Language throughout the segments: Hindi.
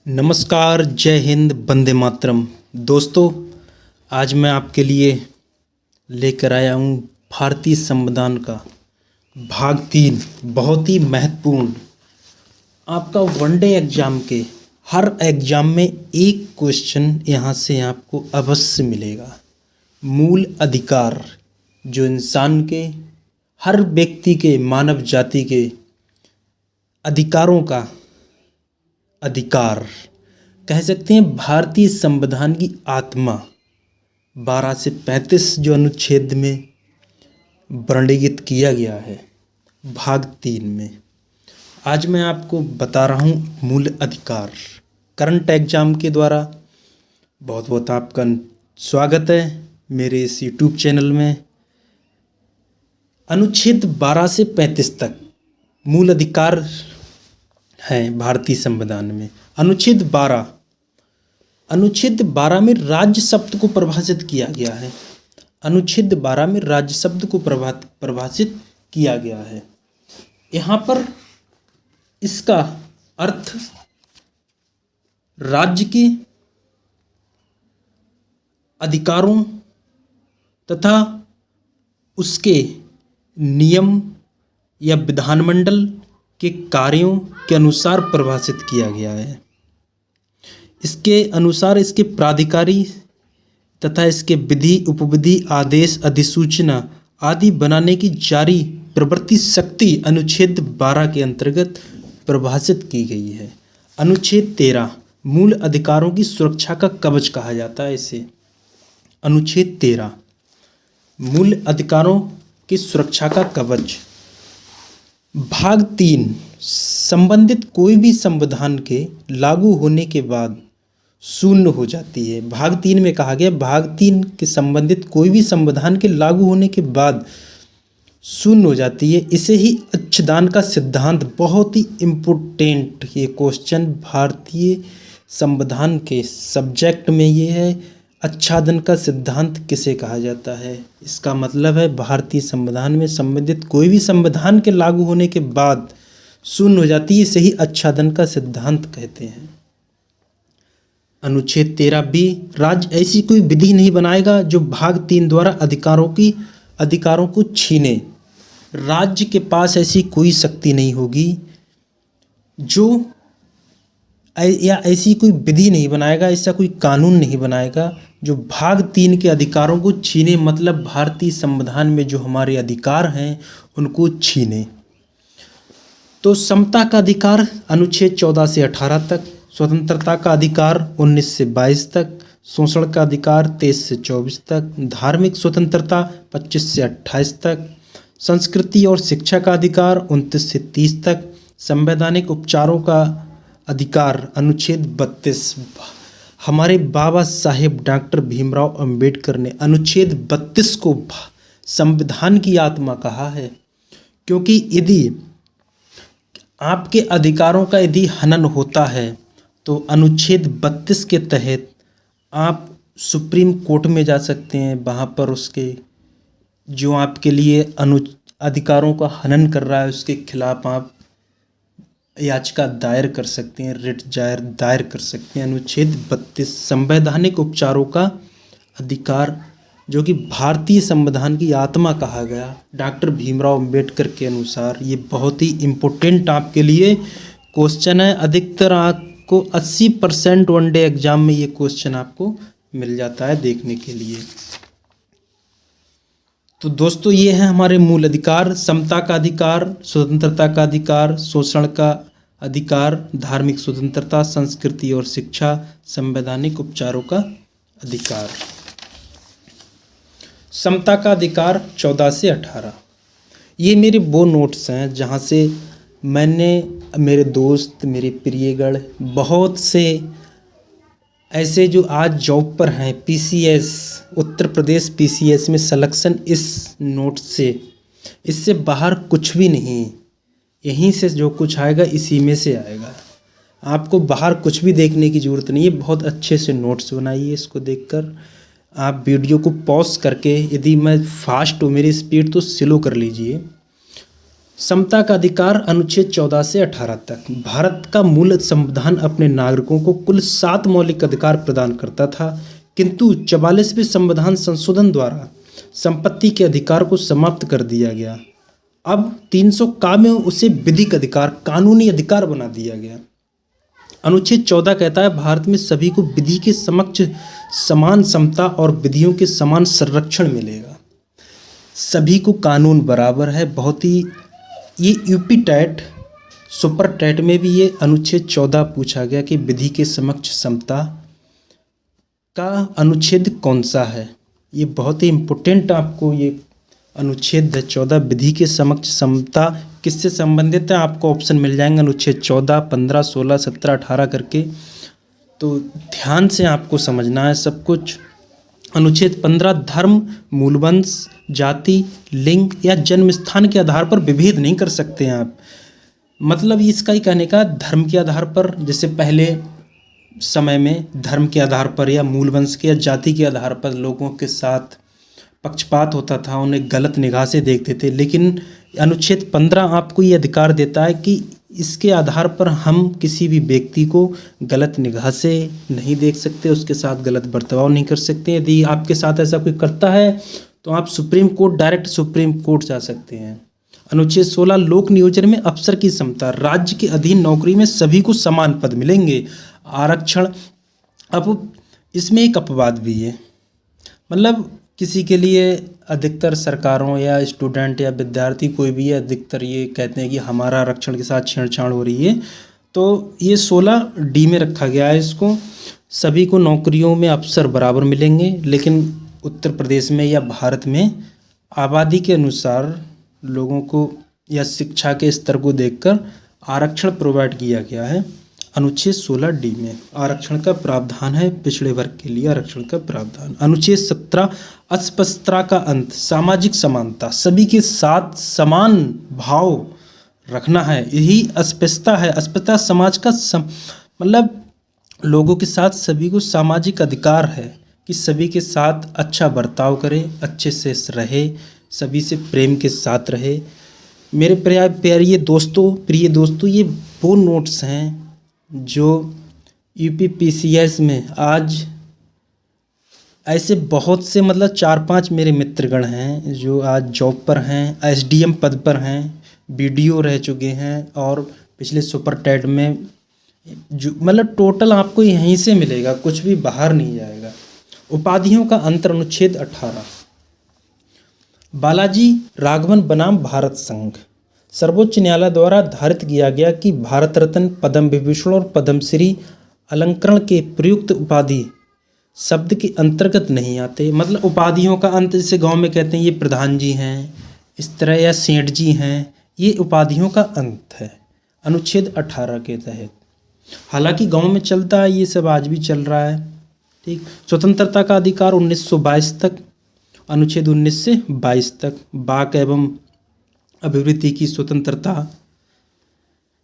नमस्कार, जय हिंद, वंदे मातरम। दोस्तों, आज मैं आपके लिए लेकर आया हूँ भारतीय संविधान का भाग 3। बहुत ही महत्वपूर्ण, आपका वनडे एग्ज़ाम के हर एग्ज़ाम में एक क्वेश्चन यहाँ से आपको अवश्य मिलेगा। मूल अधिकार, जो इंसान के, हर व्यक्ति के, मानव जाति के अधिकारों का अधिकार कह सकते हैं। भारतीय संविधान की आत्मा 12 से 35 जो अनुच्छेद में वर्णित किया गया है भाग 3 में। आज मैं आपको बता रहा हूँ मूल अधिकार। करंट एग्जाम के द्वारा बहुत बहुत आपका स्वागत है मेरे इस यूट्यूब चैनल में। अनुच्छेद 12 से 35 तक मूल अधिकार हैं भारतीय संविधान में। अनुच्छेद 12 में राज्य शब्द को परिभाषित किया गया है। अनुच्छेद 12 में राज्य शब्द को परिभाषित किया गया है। यहाँ पर इसका अर्थ राज्य के अधिकारों तथा उसके नियम या विधानमंडल के कार्यों के अनुसार परिभाषित किया गया है। इसके अनुसार इसके प्राधिकारी तथा इसके विधि, उपविधि, आदेश, अधिसूचना आदि बनाने की जारी प्रवृत्ति शक्ति अनुच्छेद 12 के अंतर्गत परिभाषित की गई है। अनुच्छेद 13 मूल अधिकारों की सुरक्षा का कवच कहा जाता है इसे। अनुच्छेद 13 मूल अधिकारों की सुरक्षा का कवच। भाग 3 संबंधित कोई भी संविधान के लागू होने के बाद शून्य हो जाती है। भाग 3 में कहा गया भाग 3 के संबंधित कोई भी संविधान के लागू होने के बाद शून्य हो जाती है। इसे ही अच्छेदान का सिद्धांत, बहुत ही इम्पोर्टेंट ये क्वेश्चन भारतीय संविधान के सब्जेक्ट में ये है। अच्छादन का सिद्धांत किसे कहा जाता है? इसका मतलब है भारतीय संविधान में संबंधित कोई भी संविधान के लागू होने के बाद शून्य हो जाती है, इसे ही अच्छादन का सिद्धांत कहते हैं। अनुच्छेद 13 बी राज्य ऐसी कोई विधि नहीं बनाएगा जो भाग 3 द्वारा अधिकारों को छीने। राज्य के पास ऐसी कोई शक्ति नहीं होगी जो या ऐसी कोई विधि नहीं बनाएगा, ऐसा कोई कानून नहीं बनाएगा जो भाग 3 के अधिकारों को छीने। मतलब भारतीय संविधान में जो हमारे अधिकार हैं उनको छीने। तो समता का अधिकार अनुच्छेद 14 से 18 तक, स्वतंत्रता का अधिकार 19 से 22 तक, शोषण का अधिकार 23 से 24 तक, धार्मिक स्वतंत्रता 25 से 28 तक, संस्कृति और शिक्षा का अधिकार 29 से 30 तक, संवैधानिक उपचारों का अधिकार अनुच्छेद 32। हमारे बाबा साहेब डॉक्टर भीमराव अंबेडकर ने अनुच्छेद 32 को संविधान की आत्मा कहा है, क्योंकि यदि आपके अधिकारों का यदि हनन होता है तो अनुच्छेद 32 के तहत आप सुप्रीम कोर्ट में जा सकते हैं। वहाँ पर उसके जो आपके लिए अधिकारों का हनन कर रहा है उसके खिलाफ आप याचिका दायर कर सकते हैं, रिट दायर कर सकते हैं। अनुच्छेद 32 संवैधानिक उपचारों का अधिकार, जो कि भारतीय संविधान की आत्मा कहा गया डॉक्टर भीमराव अंबेडकर के अनुसार। ये बहुत ही इम्पोर्टेंट आपके लिए क्वेश्चन है। अधिकतर आपको 80% वनडे एग्जाम में ये क्वेश्चन आपको मिल जाता है देखने के लिए। तो दोस्तों, ये है हमारे मूल अधिकार। समता का अधिकार, स्वतंत्रता का अधिकार, शोषण का अधिकार, धार्मिक स्वतंत्रता, संस्कृति और शिक्षा, संवैधानिक उपचारों का अधिकार। समता का अधिकार 14 से 18। ये मेरे वो नोट्स हैं जहाँ से मैंने, मेरे दोस्त, मेरे प्रियगण, बहुत से ऐसे जो आज जॉब पर हैं, पीसीएस, उत्तर प्रदेश पीसीएस में सिलेक्शन इस नोट से, इससे बाहर कुछ भी नहीं। यहीं से जो कुछ आएगा इसी में से आएगा। आपको बाहर कुछ भी देखने की ज़रूरत नहीं है। बहुत अच्छे से नोट्स बनाइए। इसको देखकर आप वीडियो को पॉज करके, यदि मैं फास्ट हूँ, मेरी स्पीड तो स्लो कर लीजिए। समता का अधिकार अनुच्छेद 14 से 18 तक। भारत का मूल संविधान अपने नागरिकों को कुल 7 मौलिक अधिकार प्रदान करता था, किंतु 44वें संविधान संशोधन द्वारा संपत्ति के अधिकार को समाप्त कर दिया गया। अब 300 का में उसे विधिक अधिकार, कानूनी अधिकार बना दिया गया। अनुच्छेद 14 कहता है भारत में सभी को विधि के समक्ष समान समता और विधियों के समान संरक्षण मिलेगा। सभी को कानून बराबर है। बहुत ही ये यूपी टेट, सुपर टेट में भी ये अनुच्छेद 14 पूछा गया कि विधि के समक्ष समता का अनुच्छेद कौन सा है। ये बहुत ही इम्पोर्टेंट आपको ये अनुच्छेद 14 विधि के समक्ष समता किससे संबंधित है, आपको ऑप्शन मिल जाएंगे अनुच्छेद 14, 15, 16, 17, 18 करके। तो ध्यान से आपको समझना है सब कुछ। अनुच्छेद 15 धर्म, मूलवंश, जाति, लिंग या जन्म स्थान के आधार पर विभेद नहीं कर सकते हैं आप। मतलब इसका ही कहने का धर्म के आधार पर, जैसे पहले समय में धर्म के आधार पर या मूलवंश के या जाति के आधार पर लोगों के साथ पक्षपात होता था, उन्हें गलत निगाह से देखते थे। लेकिन अनुच्छेद 15 आपको ये अधिकार देता है कि इसके आधार पर हम किसी भी व्यक्ति को गलत निगाह से नहीं देख सकते, उसके साथ गलत बर्ताव नहीं कर सकते। यदि आपके साथ ऐसा कोई करता है तो आप supreme court, direct supreme court जा सकते हैं। अनुच्छेद 16 लोक नियोजन में अफसर की समता। राज्य के अधीन नौकरी में सभी को समान पद मिलेंगे। आरक्षण, अब इसमें एक अपवाद भी है, मतलब किसी के लिए अधिकतर सरकारों या स्टूडेंट या विद्यार्थी कोई भी है, अधिकतर ये कहते हैं कि हमारा आरक्षण के साथ छेड़छाड़ हो रही है। तो ये 16D में रखा गया है इसको। सभी को नौकरियों में अवसर बराबर मिलेंगे, लेकिन उत्तर प्रदेश में या भारत में आबादी के अनुसार लोगों को या शिक्षा के स्तर को देखकर आरक्षण प्रोवाइड किया गया है। अनुच्छेद 16D में आरक्षण का प्रावधान है, पिछड़े वर्ग के लिए आरक्षण का प्रावधान। अनुच्छेद 17 अस्पृश्यता का अंत, सामाजिक समानता, सभी के साथ समान भाव रखना है, यही अस्पृश्यता है। अस्पृश्यता समाज का मतलब लोगों के साथ सभी को सामाजिक अधिकार है कि सभी के साथ अच्छा बर्ताव करे, अच्छे से रहे, सभी से प्रेम के साथ रहे। मेरे प्रिय दोस्तों, ये वो नोट्स हैं जो UPPCS में आज ऐसे बहुत से, मतलब 4-5 मेरे मित्रगण हैं जो आज जॉब पर हैं, SDM पद पर हैं, BDO रह चुके हैं और पिछले सुपर टेट में जो, मतलब टोटल आपको यहीं से मिलेगा, कुछ भी बाहर नहीं जाएगा। उपाधियों का अंतर, अनुच्छेद 18। बालाजी राघवन बनाम भारत संघ। सर्वोच्च न्यायालय द्वारा धारित किया गया कि भारत रत्न, पद्म विभूषण और पद्मश्री अलंकरण के प्रयुक्त उपाधि शब्द के अंतर्गत नहीं आते। मतलब उपाधियों का अंत, जैसे गांव में कहते हैं ये प्रधान जी हैं, इस तरह, या सेठ जी हैं, ये उपाधियों का अंत है अनुच्छेद 18 के तहत। हालांकि गांव में चलता है ये सब, आज भी चल रहा है। ठीक। स्वतंत्रता का अधिकार 1922 तक, अनुच्छेद 19 से 22 तक। वाक एवं अभिव्यक्ति की स्वतंत्रता,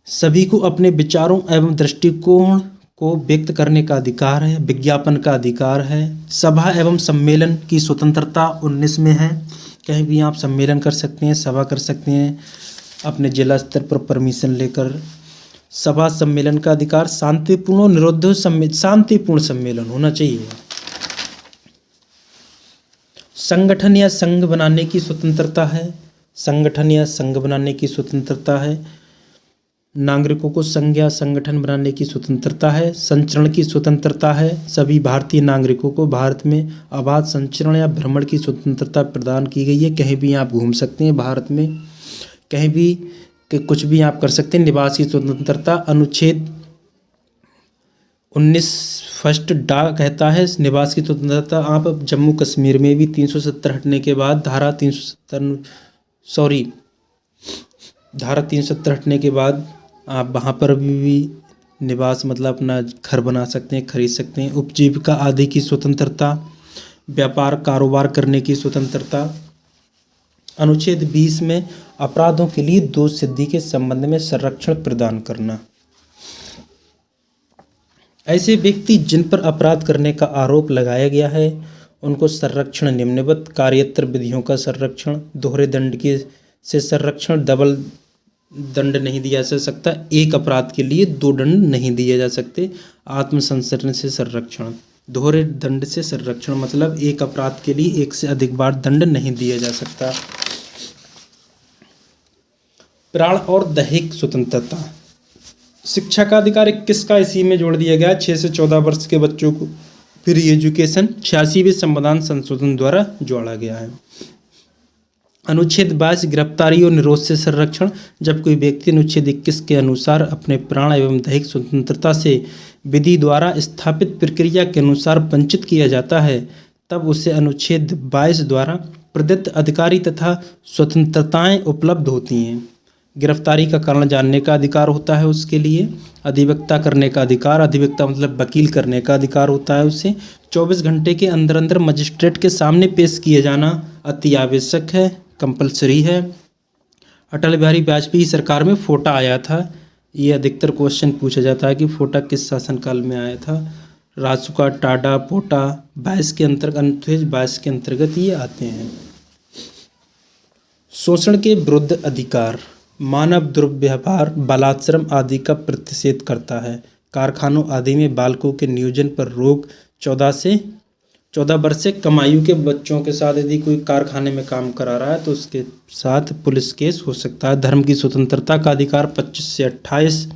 सभी को अपने विचारों एवं दृष्टिकोण को व्यक्त करने का अधिकार है। विज्ञापन का अधिकार है। सभा एवं सम्मेलन की स्वतंत्रता 19 में है, कहीं भी आप सम्मेलन कर सकते हैं, सभा कर सकते हैं, अपने जिला स्तर पर परमिशन लेकर। सभा सम्मेलन का अधिकार, शांतिपूर्ण और निरुद्ध शांतिपूर्ण सम्मेलन होना चाहिए। संगठन या संघ बनाने की स्वतंत्रता है, संगठन या संघ बनाने की स्वतंत्रता है। नागरिकों को संघ या संगठन बनाने की स्वतंत्रता है। संचरण की स्वतंत्रता है, सभी भारतीय नागरिकों को भारत में अबाध संचरण या भ्रमण की स्वतंत्रता प्रदान की गई है। कहीं भी आप घूम सकते हैं भारत में, कहीं भी कुछ भी आप कर सकते हैं। निवास की स्वतंत्रता, अनुच्छेद 19 फर्स्ट डा कहता है निवास की स्वतंत्रता। आप जम्मू कश्मीर में भी 370 हटने के बाद धारा 370 हटने के बाद आप वहाँ पर भी निवास, मतलब अपना घर बना सकते हैं, खरीद सकते हैं। उपजीविका आदि की स्वतंत्रता, व्यापार कारोबार करने की स्वतंत्रता। अनुच्छेद 20 में अपराधों के लिए दोष सिद्धि के संबंध में संरक्षण प्रदान करना। ऐसे व्यक्ति जिन पर अपराध करने का आरोप लगाया गया है उनको संरक्षण निम्नवत: कार्यत्र विधियों का संरक्षण, दोहरे दंड की से संरक्षण, डबल दंड नहीं दिया जा सकता। एक अपराध के लिए 2 दंड नहीं दिए जा सकते। आत्मसंसरण से संरक्षण, दोहरे दंड से संरक्षण मतलब एक अपराध के लिए 1 से अधिक बार दंड नहीं दिया जा सकता। प्राण और दैहिक स्वतंत्रता, शिक्षा का अधिकार 21 का इसी में जोड़ दिया गया। 6 से 14 वर्ष के बच्चों को फ्री एजुकेशन 86वें संविधान संशोधन द्वारा जोड़ा गया है। अनुच्छेद 22 गिरफ्तारी और निरोध से संरक्षण, जब कोई व्यक्ति अनुच्छेद 21 के अनुसार अपने प्राण एवं दैहिक स्वतंत्रता से विधि द्वारा स्थापित प्रक्रिया के अनुसार वंचित किया जाता है, तब उसे अनुच्छेद 22 द्वारा प्रदत्त अधिकारी तथा स्वतंत्रताएं उपलब्ध होती हैं। गिरफ्तारी का कारण जानने का अधिकार होता है उसके लिए। अधिवक्ता करने का अधिकार, अधिवक्ता मतलब वकील करने का अधिकार होता है उसे। 24 घंटे के अंदर अंदर मजिस्ट्रेट के सामने पेश किए जाना अति आवश्यक है, कंपलसरी है। अटल बिहारी वाजपेयी सरकार में फोटा आया था। ये अधिकतर क्वेश्चन पूछा जाता है कि फोटा किस शासनकाल में आया था। रासुका, टाडा, पोटा 22 के अंतर्गत, अनुच्छेद 22 के अंतर्गत ये आते हैं। शोषण के विरुद्ध अधिकार, मानव दुर्व्यवहार, बलात्सर्म आदि का प्रतिषेध करता है। कारखानों आदि में बालकों के नियोजन पर रोक, 14 वर्ष से कम आयु के बच्चों के साथ यदि कोई कारखाने में काम करा रहा है तो उसके साथ पुलिस केस हो सकता है। धर्म की स्वतंत्रता का अधिकार 25 से 28।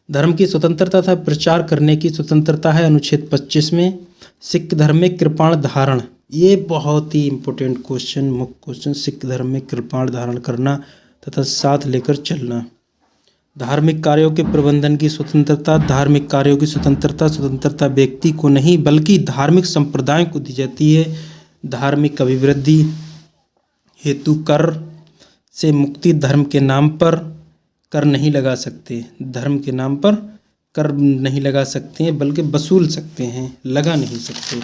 धर्म की स्वतंत्रता तथा प्रचार करने की स्वतंत्रता है अनुच्छेद 25 में। सिख धर्म में कृपाण धारण, ये बहुत ही इंपॉर्टेंट क्वेश्चन, मुख्य क्वेश्चन। सिख धर्म में कृपाण धारण करना तथा साथ लेकर चलना। धार्मिक कार्यों के प्रबंधन की स्वतंत्रता, धार्मिक कार्यों की स्वतंत्रता व्यक्ति को नहीं बल्कि धार्मिक संप्रदाय को दी जाती है। धार्मिक अभिवृद्धि हेतु कर से मुक्ति, धर्म के नाम पर कर नहीं लगा सकते, धर्म के नाम पर कर नहीं लगा सकते हैं बल्कि वसूल सकते हैं, लगा नहीं सकते।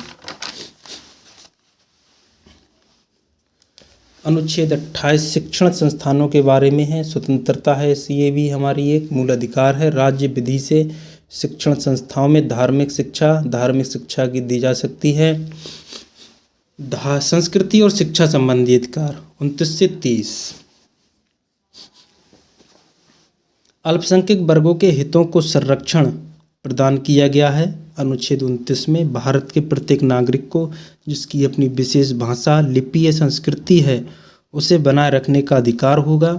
अनुच्छेद 28 शिक्षण संस्थानों के बारे में है, स्वतंत्रता है, ये भी हमारी एक मूल अधिकार है। राज्य विधि से शिक्षण संस्थाओं में धार्मिक शिक्षा की दी जा सकती है। संस्कृति और शिक्षा संबंधी अधिकार 29 से 30। अल्पसंख्यक वर्गों के हितों को संरक्षण प्रदान किया गया है। अनुच्छेद 29 में भारत के प्रत्येक नागरिक को जिसकी अपनी विशेष भाषा, लिपि या संस्कृति है उसे बनाए रखने का अधिकार होगा।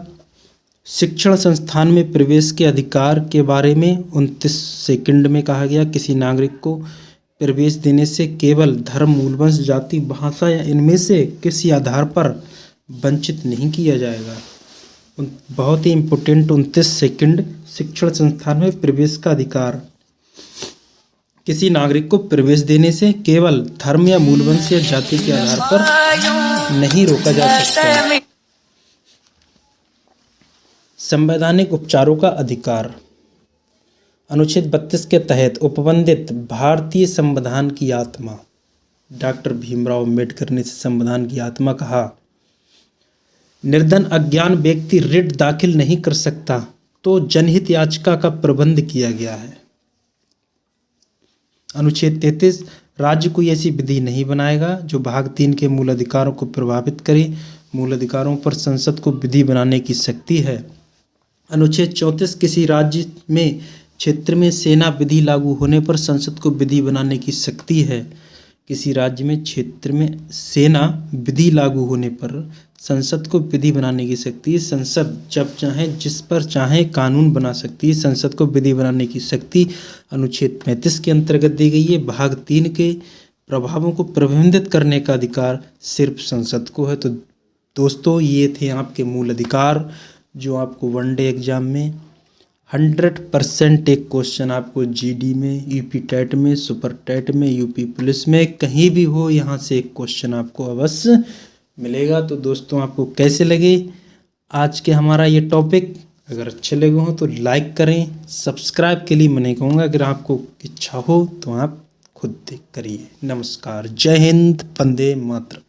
शिक्षण संस्थान में प्रवेश के अधिकार के बारे में 29 सेकंड में कहा गया, किसी नागरिक को प्रवेश देने से केवल धर्म, मूल वंश, जाति, भाषा या इनमें से किसी आधार पर वंचित नहीं किया जाएगा। बहुत ही इम्पोर्टेंट 29 सेकंड। शिक्षण संस्थान में प्रवेश का अधिकार, किसी नागरिक को प्रवेश देने से केवल धर्म या मूल वंश या जाति के आधार पर नहीं रोका जा सकता। संवैधानिक उपचारों का अधिकार, अनुच्छेद 32 के तहत उपबंधित भारतीय संविधान की आत्मा, डॉक्टर भीमराव अम्बेडकर ने संविधान की आत्मा कहा। निर्धन अज्ञान व्यक्ति रिट दाखिल नहीं कर सकता तो जनहित याचिका का प्रबंध किया गया है। अनुच्छेद 33 राज्य कोई ऐसी विधि नहीं बनाएगा जो भाग 3 के मूल अधिकारों को प्रभावित करे। मूल अधिकारों पर संसद को विधि बनाने की शक्ति है। अनुच्छेद 34 किसी राज्य में क्षेत्र में सेना विधि लागू होने पर संसद को विधि बनाने की शक्ति है। किसी राज्य में क्षेत्र में सेना विधि लागू होने पर संसद को विधि बनाने की शक्ति है। संसद जब चाहे जिस पर चाहे कानून बना सकती है। संसद को विधि बनाने की शक्ति अनुच्छेद 35 के अंतर्गत दी गई है। भाग 3 के प्रभावों को प्रतिबंधित करने का अधिकार सिर्फ संसद को है। तो दोस्तों ये थे आपके मूल अधिकार जो आपको वनडे एग्जाम में 100% एक क्वेश्चन आपको जीडी में, यूपी टेट में, सुपर टेट में, यूपी पुलिस में कहीं भी हो यहाँ से एक क्वेश्चन आपको अवश्य मिलेगा। तो दोस्तों आपको कैसे लगे आज के हमारा ये टॉपिक? अगर अच्छे लगे हों तो लाइक करें। सब्सक्राइब के लिए मैं नहीं कहूँगा, अगर आपको इच्छा हो तो आप खुद करिए। नमस्कार, जय हिंद, वंदे मातरम।